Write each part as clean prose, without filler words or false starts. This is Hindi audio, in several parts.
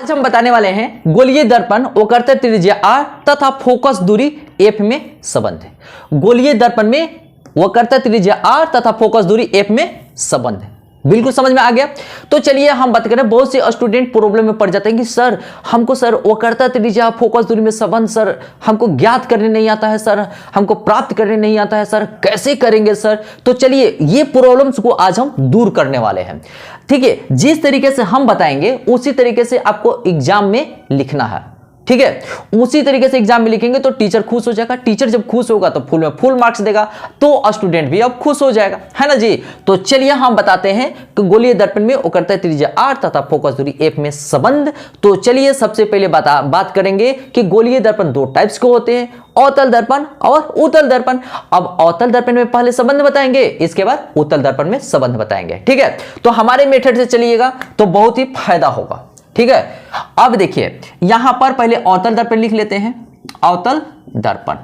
आज हम बताने वाले हैं गोलीय दर्पण, वक्रता त्रिज्या r तथा फोकस दूरी f में संबंध है। गोलीय दर्पण में वक्रता त्रिज्या r तथा फोकस दूरी f में संबंध है। बिल्कुल समझ में आ गया। तो चलिए हम बात करें, बहुत से स्टूडेंट प्रॉब्लम में पड़ जाते हैं कि सर हमको सर वक्रता त्रिज्या फोकस दूरी में संबंध सर हमको ज्ञात करने नहीं आता है, सर हमको प्राप्त करने नहीं आता है, सर कैसे करेंगे सर। तो चलिए ये प्रॉब्लम्स को आज हम दूर करने वाले हैं। ठीक है, जिस तरीके से हम बताएंगे उसी तरीके से आपको एग्जाम में लिखना है। ठीक है, उसी तरीके से एग्जाम में लिखेंगे तो टीचर खुश हो जाएगा। टीचर जब खुश होगा तो फुल में फुल मार्क्स देगा, तो स्टूडेंट भी अब खुश हो जाएगा, है ना जी। तो चलिए हम बताते हैं कि गोलीय दर्पण में वक्रता त्रिज्या r तथा फोकस दूरी f में संबंध। तो चलिए सबसे पहले बात करेंगे कि गोलीय दर्पण दो टाइप्स के होते हैं, अवतल दर्पण और उत्तल दर्पण। अब अवतल दर्पण में पहले संबंध बताएंगे, इसके बाद उत्तल दर्पण में संबंध बताएंगे। ठीक है, तो हमारे मेथड से चलिएगा तो बहुत ही फायदा होगा। ठीक है, अब देखिए यहां पर पहले अवतल दर्पण लिख लेते हैं, अवतल दर्पण।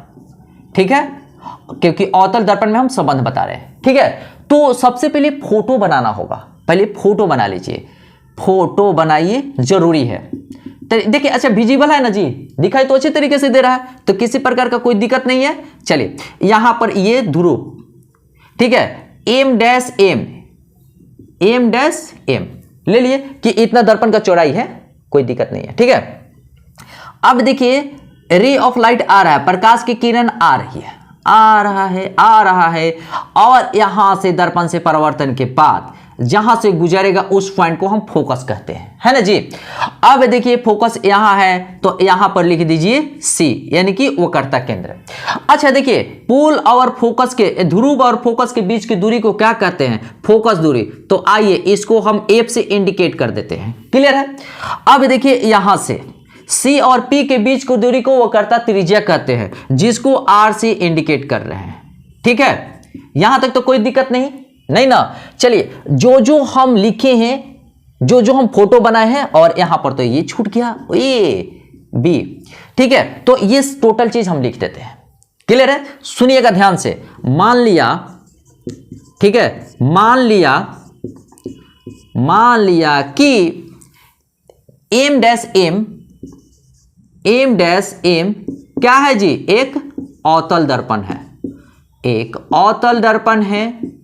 ठीक है, क्योंकि अवतल दर्पण में हम संबंध बता रहे हैं। ठीक है, तो सबसे पहले फोटो बनाना होगा। पहले फोटो बना लीजिए, फोटो बनाइए, जरूरी है। देखिए अच्छा विजिबल है ना जी, दिखाई तो अच्छे तरीके से दे रहा है, तो किसी प्रकार का कोई दिक्कत नहीं है। चलिए यहां पर ये ध्रुव, ठीक है, m डैश m ले लिए कि इतना दर्पण का चौड़ाई है, कोई दिक्कत नहीं है। ठीक है, अब देखिए रे ऑफ लाइट आ रहा है, प्रकाश की किरण आ रही है, आ रहा है और यहां से दर्पण से परावर्तन के बाद जहां से गुजरेगा उस पॉइंट को हम फोकस कहते हैं, है ना जी। अब देखिए फोकस यहां है तो यहां पर लिख दीजिए C, यानी कि वक्रता केंद्र। अच्छा देखिए पोल और फोकस के, ध्रुव और फोकस के बीच की दूरी को क्या कहते हैं, फोकस दूरी। तो आइए इसको हम F से इंडिकेट कर देते हैं। क्लियर है। अब देखिए यहां से C और P के बीच की दूरी को वक्रता त्रिज्या कहते हैं, जिसको R से इंडिकेट कर रहे हैं। ठीक है, यहां तक तो कोई दिक्कत नहीं ना। चलिए जो जो हम लिखे हैं, जो जो हम फोटो बनाए हैं, और यहां पर तो ये छूट गया ए बी। ठीक है, तो ये टोटल चीज हम लिख देते हैं। क्लियर है, सुनिएगा ध्यान से। मान लिया, ठीक है, मान लिया कि m डैश m क्या है जी, एक अवतल दर्पण है, एक अवतल दर्पण है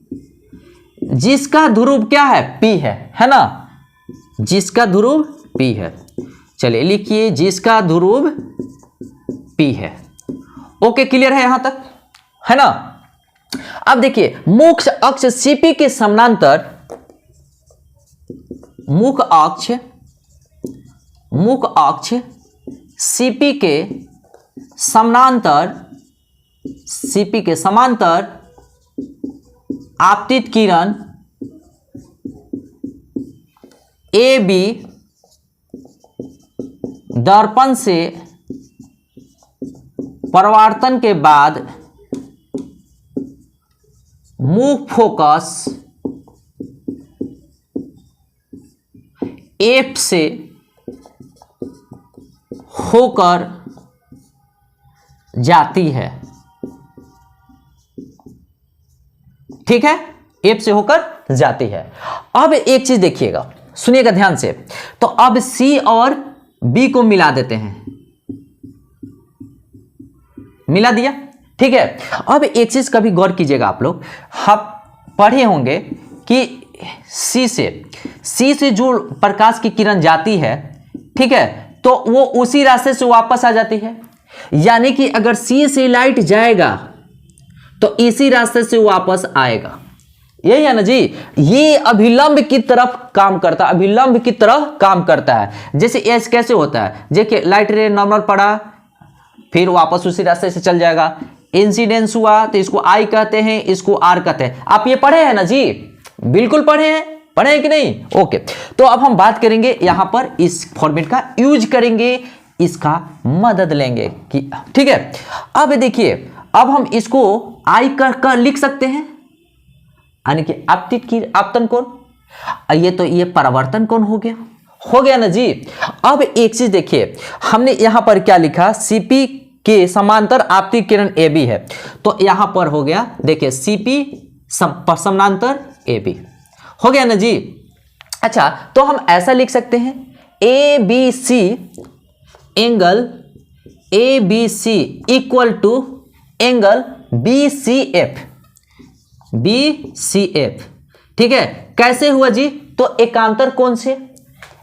जिसका ध्रुव क्या है, P है ना, जिसका ध्रुव P है। चलिए लिखिए जिसका ध्रुव P है। ओके, क्लियर है यहां तक, है ना। अब देखिए मुख्य अक्ष CP के समानांतर, मुख्य अक्ष CP के समानांतर आपतित किरण AB दर्पण से परावर्तन के बाद मुख्य फोकस F से होकर जाती है। ठीक है, F से होकर जाती है। अब एक चीज देखिएगा, सुनिएगा ध्यान से। तो अब C और B को मिला देते हैं, मिला दिया। ठीक है, अब एक चीज कभी गौर कीजिएगा आप लोग, आप पढ़े होंगे कि C से जो प्रकाश की किरण जाती है, ठीक है, तो वो उसी रास्ते से वापस आ जाती है। यानी कि अगर C से लाइट जाएगा तो इसी रास्ते से वापस आएगा, यही है ना जी। ये अभिलंब की तरफ काम करता है, अभिलंब की तरह काम करता है। जैसे एस कैसे होता है, देखिए लाइट रे नॉर्मल पड़ा, फिर वापस उसी रास्ते से चल जाएगा। इंसिडेंस हुआ तो इसको आई कहते हैं, इसको आर कहते हैं। आप ये पढ़े हैं ना जी, बिल्कुल पढ़े हैं कि नहीं। ओके, तो अब हम बात करेंगे यहां पर इस फॉर्मेट का यूज करेंगे, इसका मदद लेंगे कि ठीक है। अब देखिए, अब हम इसको आई कर लिख सकते हैं, यानी कि आपतन कोण, ये परावर्तन कोण हो गया ना जी। अब एक चीज देखिए, हमने यहां पर क्या लिखा, CP के समांतर आपतित किरण AB है, तो यहां पर हो गया, देखिए CP समांतर AB हो गया ना जी। अच्छा, तो हम ऐसा लिख सकते हैं A B C angle A B C equal to angle B C F, B C F. ठीक है, कैसे हुआ जी? तो एकांतर कोण से,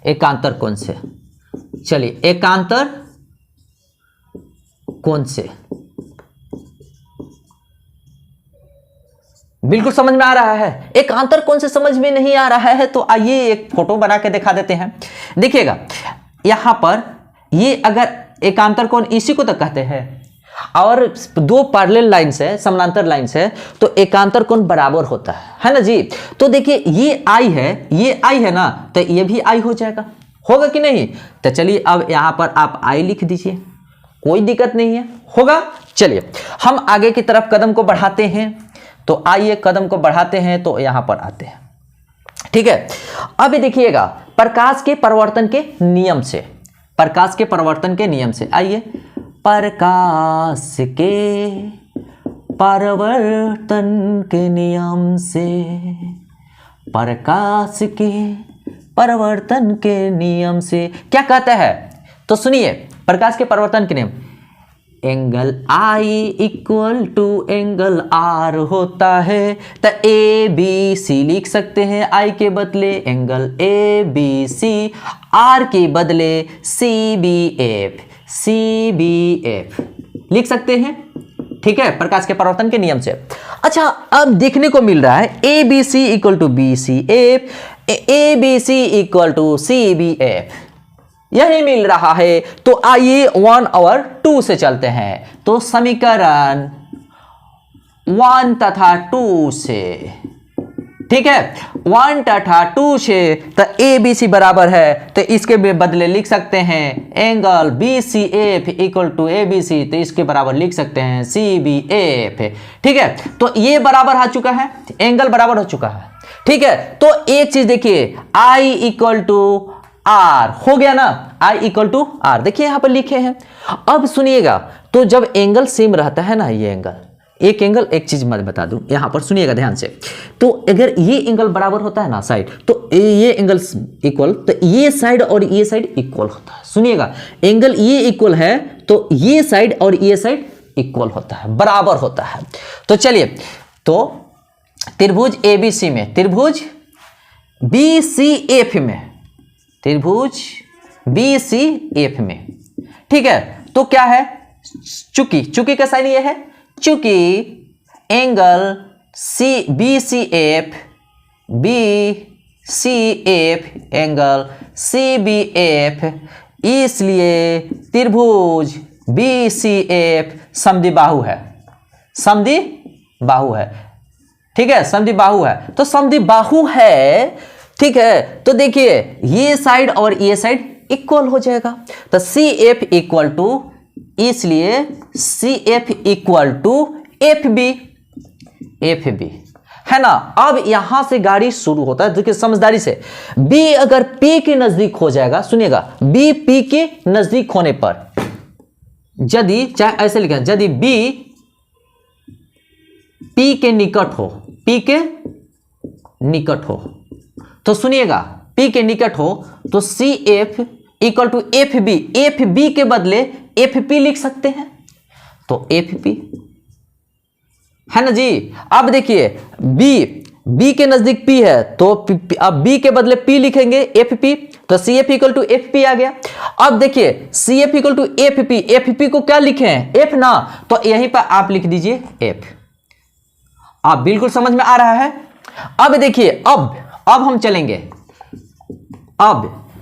एकांतर कोण से, चलिए एकांतर कोण से बिल्कुल समझ में आ रहा है। एकांतर कोण से समझ में नहीं आ रहा है तो आइए एक फोटो बना के दिखा देते हैं। देखिएगा यहां पर ये अगर एकांतर कोण इसी को तो कहते हैं और दो पैरेलल लाइंस है, समानांतर लाइंस है, तो एकांतर कोण बराबर होता है ना जी। तो देखिए ये आई है, ये आई है ना, तो ये भी आई हो जाएगा, होगा कि नहीं? तो चलिए अब यहां पर आप आई लिख दीजिए, कोई दिक्कत नहीं है, होगा। चलिए हम आगे की तरफ कदम को बढ़ाते हैं, तो आइए कदम को बढ़ाते हैं, तो यहां पर आते हैं। ठीक है, अब देखिएगा प्रकाश के परिवर्तन के नियम से, प्रकाश के परिवर्तन के नियम से, आइए प्रकाश के परिवर्तन के नियम से, प्रकाश के परिवर्तन के नियम से क्या कहता है? तो सुनिए प्रकाश के परिवर्तन के नियम, angle I equal to angle R होता है। तो ए बी सी लिख सकते हैं, आई के बदले angle A B C, R के बदले C B F, C B F लिख सकते हैं। ठीक है, प्रकाश के परिवर्तन के नियम से। अच्छा अब देखने को मिल रहा है A B C equal to B C F, A B C equal to C B F, यही मिल रहा है। तो आइए 1 और 2 से चलते हैं। तो समीकरण 1 तथा 2 से, ठीक है, 1 तथा 2 से, तो ए बी सी बराबर है, तो इसके बदले लिख सकते हैं angle B C F equal to A B C, तो इसके बराबर लिख सकते हैं सी बी एफ। ठीक है, तो ये बराबर आ चुका है, एंगल बराबर हो चुका है। ठीक है, तो एक चीज देखिए, आई इक्वल टू आर हो गया ना, आई इक्वल टू आर, देखिए यहां पर लिखे हैं। अब सुनिएगा, तो जब एंगल सेम रहता है ना, ये एंगल, एक एंगल, एक चीज मैं बता दूं यहां पर, सुनिएगा ध्यान से। तो अगर ये एंगल बराबर होता है ना साइड, तो ये एंगल इक्वल, तो ये साइड और ये साइड इक्वल होता है। सुनिएगा, एंगल ये इक्वल है तो ये साइड और ये साइड इक्वल होता है, बराबर होता है। तो चलिए, तो त्रिभुज एबीसी में, त्रिभुज बीसीएफ में, त्रिभुज बीसीएफ में, ठीक है, तो क्या है, चूंकि, चूंकि का साइन ये है, चूंकि angle C B C F, angle C B F, इसलिए त्रिभुज बी सी एफ समद्विबाहु है, समद्विबाहु है। ठीक है, समद्विबाहु है, तो समद्विबाहु है। ठीक है, तो देखिए ये साइड और ये साइड इक्वल हो जाएगा, तो सी एफ इक्वल टू, इसलिए C F equal to F B, F B है ना। अब यहां से गाड़ी शुरू होता है, देखिए समझदारी से, बी अगर पी के नजदीक हो जाएगा, सुनिएगा, बी पी के नजदीक होने पर, यदि, चाहे ऐसे लिखें, यदि बी पी के निकट हो, पी के निकट हो, तो सुनिएगा P के निकट हो तो C F equal to F B, F B के बदले एफ पी लिख सकते हैं, तो एफ पी है ना जी। अब देखिए B के नजदीक P है, तो अब B के बदले P लिखेंगे, एफ पी, तो C F equal to F P आ गया। अब देखिए C F equal to F P, F P को क्या लिखे हैं, एफ ना, तो यहीं पर आप लिख दीजिए एफ। आप बिल्कुल समझ में आ रहा है। अब देखिए, अब हम चलेंगे, अब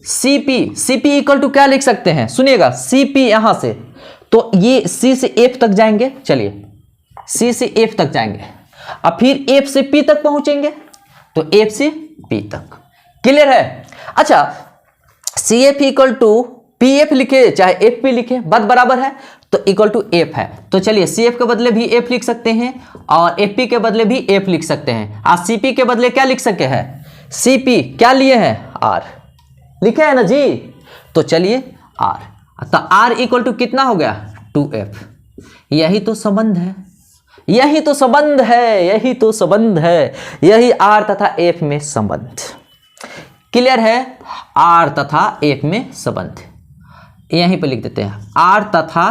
सीपी इक्वल टू क्या लिख सकते हैं, सुनिएगा, सीपी यहां से, तो ये सी से एफ तक जाएंगे, चलिए सी से एफ तक जाएंगे, अब फिर एफ से पी तक पहुंचेंगे, तो एफ से पी तक, क्लियर है। अच्छा, C F equal to P F लिखे चाहे एफ पी लिखे, बात बराबर है, तो इक्वल टू एफ है, तो चलिए सी एफ के बदले भी एफ लिख सकते हैं और एफ पी के बदले भी एफ लिख सकते हैं। आज सी पी के बदले क्या लिख सकते हैं, सी पी क्या लिए हैं, आर लिखे है ना जी, तो चलिए आर, तो आर इक्वल टू कितना हो गया, 2f। यही तो संबंध है, यही तो संबंध है, यही तो संबंध है, यही आर तथा एफ में संबंध। क्लियर है? आर तथा एफ में संबंध, यहीं पर लिख देते हैं आर तथा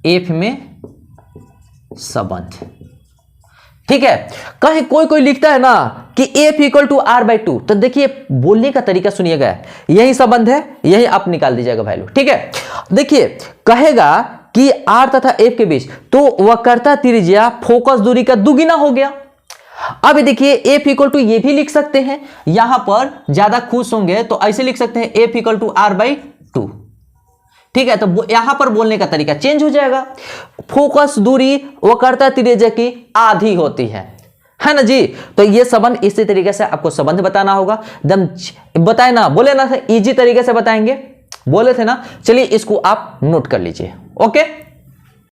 एफ में संबंध। ठीक है, कहीं कोई कोई लिखता है ना कि F equal to R by two, तो देखिए बोलने का तरीका सुनिएगा, यही संबंध है, यही आप निकाल दीजिएगा वैल्यू। ठीक है, देखिए कहेगा कि आर तथा एफ के बीच तो वक्रता त्रिज्या फोकस दूरी का दुगुना हो गया। अब देखिए एफ इक्वल टू ये भी लिख सकते हैं, यहां पर ज्यादा खुश होंगे तो ऐसे लिख सकते हैं F equal to R by two. ठीक है, तो यहां पर बोलने का तरीका चेंज हो जाएगा। फोकस दूरी वक्रता त्रिज्या की आधी होती है ना जी। तो ये संबंध इसी तरीके से आपको संबंध बताना होगा, एकदम बताए ना, बोले ना इजी तरीके से बताएंगे, बोले थे ना। चलिए इसको आप नोट कर लीजिए। ओके।